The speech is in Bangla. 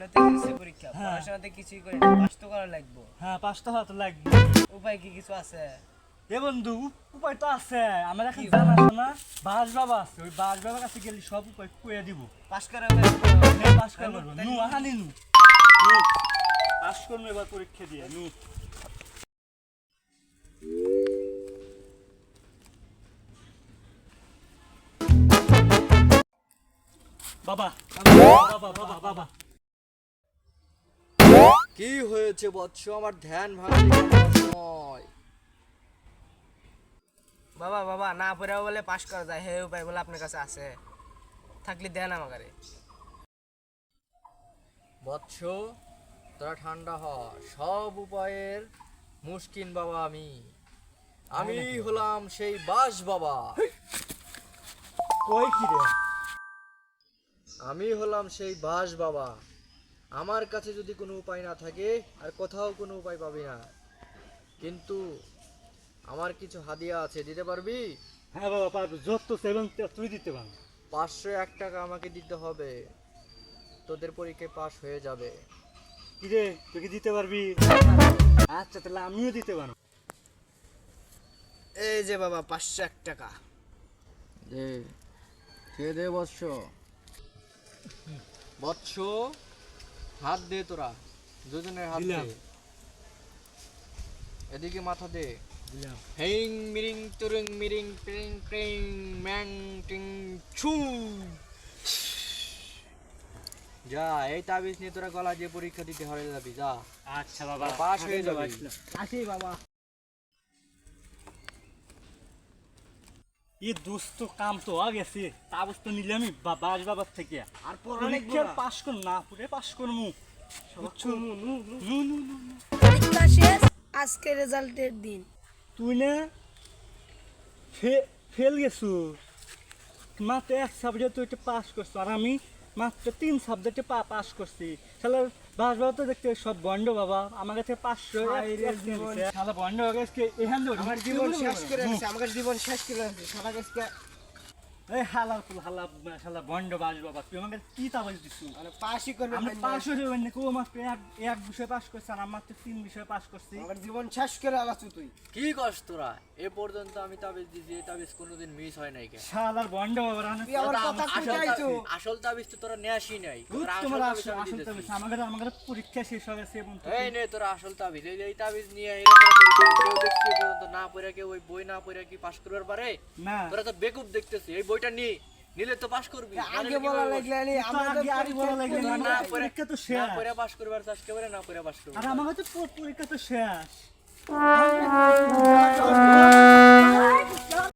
সামনে তো এসএসসি পরীক্ষা, পড়াশোনাতে কিছুই করি না, পাস তো করা লাগবে। হ্যাঁ, পাঁচটা হওয়া তো লাগবে। উপায় কি কিছু আছে? এ বন্ধু, উপায় তো আছে। আমার এখন জানাশোনা বাস বাবা আছে, ওই বাস বাবার কাছে গেলে সব উপায় কইয়া দিব। পাস করা পাস করবো নু আহানি নু পাস করবো এবার পরীক্ষা দিয়ে নু। বাবা বাবা বাবা বাবা কি হয়েছে বৎস? আমার ধ্যান ভাঙলি সময়। বাবা বাবা না পড়াও বলে পাস করা যায়, হে উপায় বলে আপনার কাছে আছে, থাকলে দেন আমাকে। বৎস, তোরা ঠান্ডা হ, সব উপায়ের মুশকিন বাবা আমি হলাম সেই বাস বাবা। কই কি রে? আমি হলাম সেই বাস বাবা। আমার কাছে যদি কোনো উপায় না থাকে আর কোথাও কোনো উপায় পাবি না, কিন্তু আমার কিছু হাদিয়া আছে, দিতে পারবি? হ্যাঁ বাবা পারবো, যত সেভেন তুই দিতে পারবি। 501 টাকা আমাকে দিতে হবে, তোদের পরীক্ষায় পাস হয়ে যাবে। কি রে, তুই কি দিতে পারবি? আচ্ছা তাহলে আমিও দিতে পারবো। এই যে বাবা 501 টাকা। দে, খেয়ে দে বৎস। বৎস, হাত দে, তোরা দুজনের হাত দিলাম। দে, এদিকে মাথা দে। দিলাম। হেইং মিরিং তুরিং মিরিং প্রিং প্রিং ম্যাং টিং ছু। যা, এই তাবিজ নিয়ে তোরা গলা দিয়ে পরীক্ষা দিতে হয়ে যাবি, যা। আচ্ছা বাবা, পাস হয়ে যাবে। আসি বাবা। এই দোস্ত কাম তো হয়ে গেছে, তাবজ তো নিলামই বাস বাবার থেকে। আর পরীক্ষার পাস কর না পুরে পাস করমু। বুঝছো? নু নু নু নু নু। পরীক্ষা শেষ, আজকে রেজাল্টের দিন। তুই না ফেল গেছু, মাত্র এক সাবজেক্ট তুই পাস করছো, আর আমি মাত্র 3 সাবজেক্টে পাস করছি। তাহলে বাস বাবা তো দেখতে সব বন্ড বাবা, আমার কাছে 500 শালা বন্ড হয়ে গেছে। এখান আমার জীবন শেষ করে দিছে, আমার জীবন শেষ করে দিছে সারা গাছকে। এই হালা হালা শালা বন্ড বাস বাবা, তুই আমাকে কি তাবাজ দিছু? মানে পাসই করবে আমরা না, পাস হয়ে যাবেন না, কেউ মাত্র এক বিষয়ে পাস করছে, আর আমি মাত্র 3 বিষয়ে পাস করছি। আমার জীবন শেষ করে আলাছু তুই। কি কস তোরা? এ পর্যন্ত আমি তাবিজ দিয়েছি, এই তাবিজ কোনোদিন মিস হয় নাই কেন? শালার বন্ড বাবা তুই আমার কথা শুনছাইছো? আসল তাবিজ তো তোরা নিয়ে আসি নাই। তোরা আসল তোমার তাবিজ আমি আসল দিতেছি। আমার পরীক্ষা শেষ হয়ে গেছে এবং এই নে তোরা আসল তাবিজ, এই তাবিজ নিয়ে এরা তোরা পরীক্ষা কেউ দেখছি এ পর্যন্ত না পড়ে, কেউ ওই বই না পড়ে কি পাস করবার পারে? না তোরা তো বেকুব দেখতেছিস। এই বইটা নিলে তো পাস করবি। আগে বলা লাগলে আনি, আমরা তো আগে বলা লাগলে পরীক্ষা না, দিই। পরীক্ষা তো না শেষ। পড়ে পাস করবার চাস, কেবরে না পড়ে পাস করবি। আর আমার তো পরীক্ষা তো শেষ।